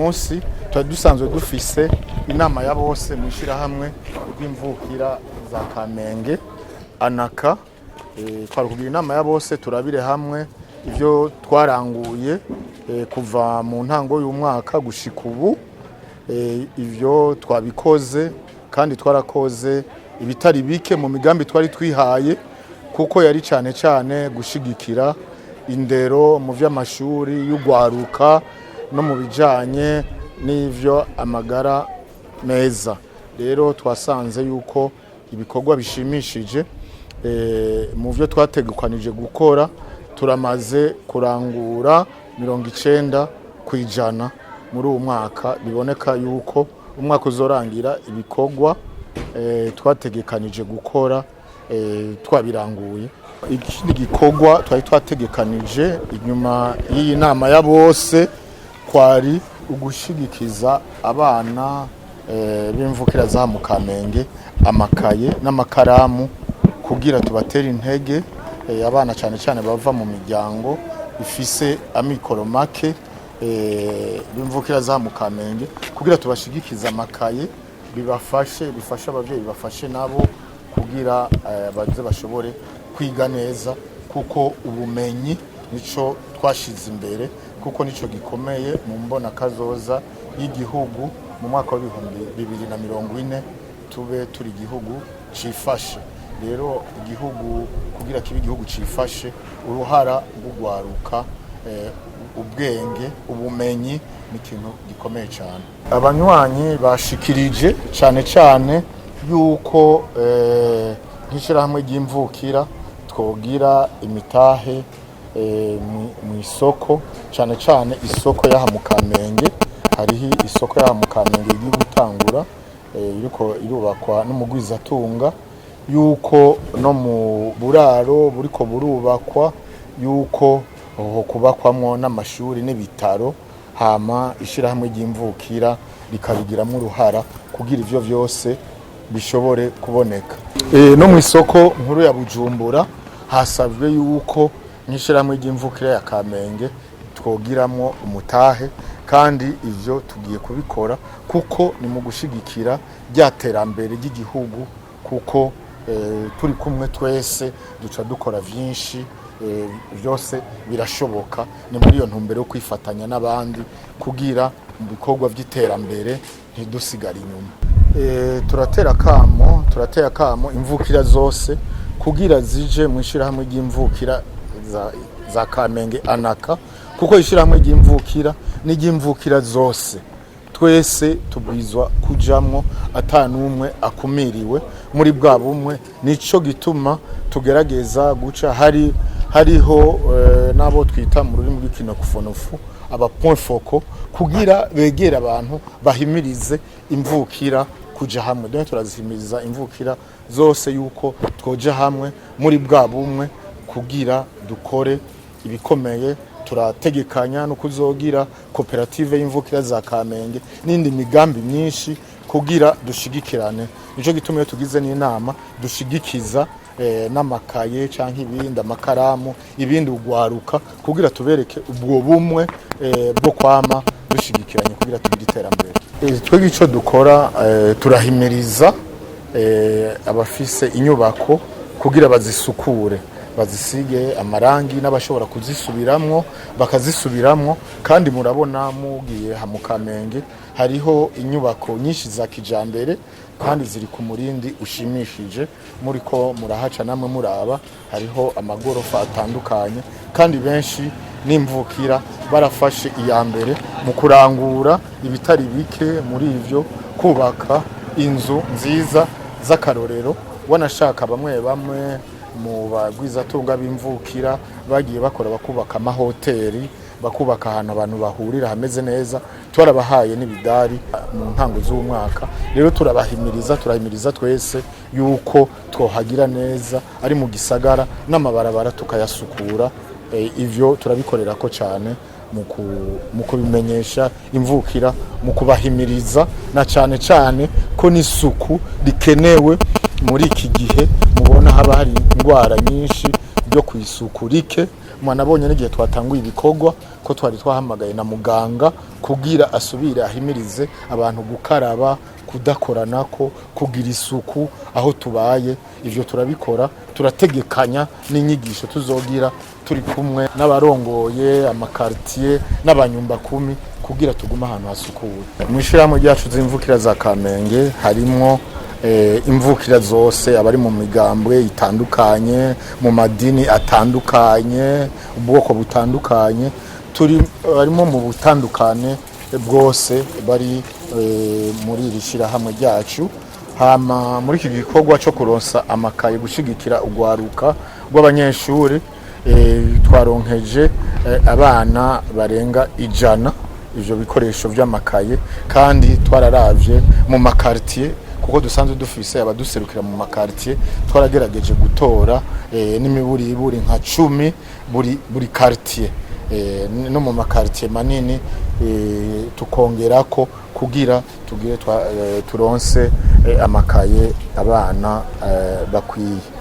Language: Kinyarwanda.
munsi twari dusanzwe dufise inama ya bose mu ishirahamwe rw'imvukira za Kamenge Anaka. Twari kugira inama ya bose turabire hamwe ivyo twaranguye kuva mu ntango y'umwaka gushika ubu. Ivyo twabikoze kandi twarakoze ibitari bike mu migambi twari twihaye, kuko yari cyane gushigikira indero mu vy'amashuri y'ugwaruka no mu bijanye n'ivyo amagara meza. Rero twasanze yuko ibikorwa bishimishije mu vyo twategekwanije gukora turamaze kurangura 90% muri uwo mwaka. Biboneka yuko umwaka uzorangira ibikorwa twategekanije gukora twabiranguye. Ikindi gikorwa twari twategekanije inyuma y'iyi nama ya bose kwari ugushigikiza abana b'imvukira za mu Kamenge amakaye n'amakaramu kugira tubatera intege, abana cyane bava mu miryango ifise amikoro make b'imvukira za mu Kamenge, kugira tubashigikiza amakaye bifasha abavyeyi bafashe nabo kugira baze bashobore kwiga neza, kuko ubumenyi nico twashize imbere, kuko nico gikomeye mu mbona kazoza y'igihugu. Mu mwaka wa 2040 tube turi igihugu cifashe. Rero igihugu kugira kibe igihugu cifashe, uruhara rw'ugwaruka, ubwenge, ubumenyi ni ikintu gikomeye cyane. Abanywanyi bashikirije cyane yuko nk'ishirahamwe ry'imvukira twogira imitahe mu isoko, cyane isoko y'aha mu Kamenge. Hariho isoko y'aha mu Kamenge iri gutangura, iriko irubakwa n'umugwizatunga, yuko no mu buraro buriko burubakwa, yuko kubakwamwo n'amashuri n'ibitaro, hama ishirahamwe ry'imvukira rikabigiramo uruhara kugira ivyo vyose bishobore kuboneka. No mu isoko nkuru ya Bujumbura hasabwe yuko n'ishirahamwe ry'imvukira ya Kamenge twogiramwo umutahe, kandi ivyo tugiye kubikora kuko ni mu gushigikira ryaterambere ry'igihugu, kuko turi kumwe twese duca dukora vyinshi, byose birashoboka. Ni muri iyo ntumbero yo kwifatanya n'abandi kugira mu bikorwa vy'iterambere ntidusigare inyuma. Turatera kamo imvukira zose kugira zije mu ishirahamwe ry'imvukira za Kamenge Anaka, kuko ishirahamwe ry'imvukira ni ry'imvukira zose. Twese tubwizwa kujamwo atanumwe akumiriwe muri bwa bumwe. Nico gituma tugerageza guca hariho nabo twita mu rurimi rw'ikinofunofu aba point focal, kugira begera abantu bahimirize imvukira kuja hamwe. Dore turazihimiriza imvukira zose yuko twoja hamwe muri bwa bumwe kugira dukore ibikomeye. Turategekanya no kuzogira koperative y'imvukira za Kamenge n'indi migambi myinshi kugira dushigikirane. Nico gituma tugize n'inama dushigikiza n'amakaye canke ibindi amakaramu ibindi ugwaruka, kugira tubereke ubwo bumwe bwo kwama dushigikiranye kugira tugire iterambere. Twege ico dukora, turahimiriza abafise inyubako kugira bazisukure, bazisige amarangi, n'abashobora kuzisubiramwo bakazisubiramwo. Kandi murabona mugiye ha mu Kamenge hariho inyubako nyinshi za kijambere kandi ziri ku murindi ushimishije, muriko murahaca namwe muraba, hariho amagorofa atandukanye, kandi benshi n'imvukira barafashe iya mbere mu kurangura ibitari bike muri ivyo, kubaka inzu nziza z'akarorero. Wanashaka bamwe mu bagwizatunga b'imvukira bagiye bakora bakubaka amahoteli, bakubaka ahantu abantu bahurira hameze neza, twarabahaye n'ibidari mu ntango z'umwaka. Rero turahimiriza twese yuko twohagira neza, ari mu gisagara n'amabarabara tukayasukura. Ivyo turabikorera ko cyane mu kubimenyesha imvukira, mu kubahimiriza, na cyane ko n'isuku rikenewe muri iki gihe. Mubona haba hari indwara nyinshi byo kwisuku rike. Mwanabonye n'igihe twatanguye ibikorwa ko twari twahamagaye na muganga kugira asubire ahimirize abantu gukaraba, kudakoranako, kugira isuku aho tubaye. Ivyo turabikora, turategekanya n'inyigisho tuzogira turi kumwe n'abarongoye amakartier n'abanyumba kumi kugira tuguma ahantu hasukuye. Mwishirahamwe ryacu z'imvukira za Kamenge harimwo imvukira zose, abari mu migambwe itandukanye, mu madini atandukanye, ubwoko butandukanye, turi barimo mu butandukane bwose bari muri iri shirahamwe ryacu. Hama muri iki gikorwa cyo kuronsa amakaye gushigikira ugwaruka rw'abanyeshuri, twaronkeje abana barenga 100 ivyo bikoresho vy'amakaye, kandi twararavye mu makartier kuko dusanzwe dufise abaduserukira mu makartier, twaragerageje gutora n'imiburiburi nka 10 buri quartier, no mu makartier manini tukongerako kugira tugire turonse amakaye abana bakwiye.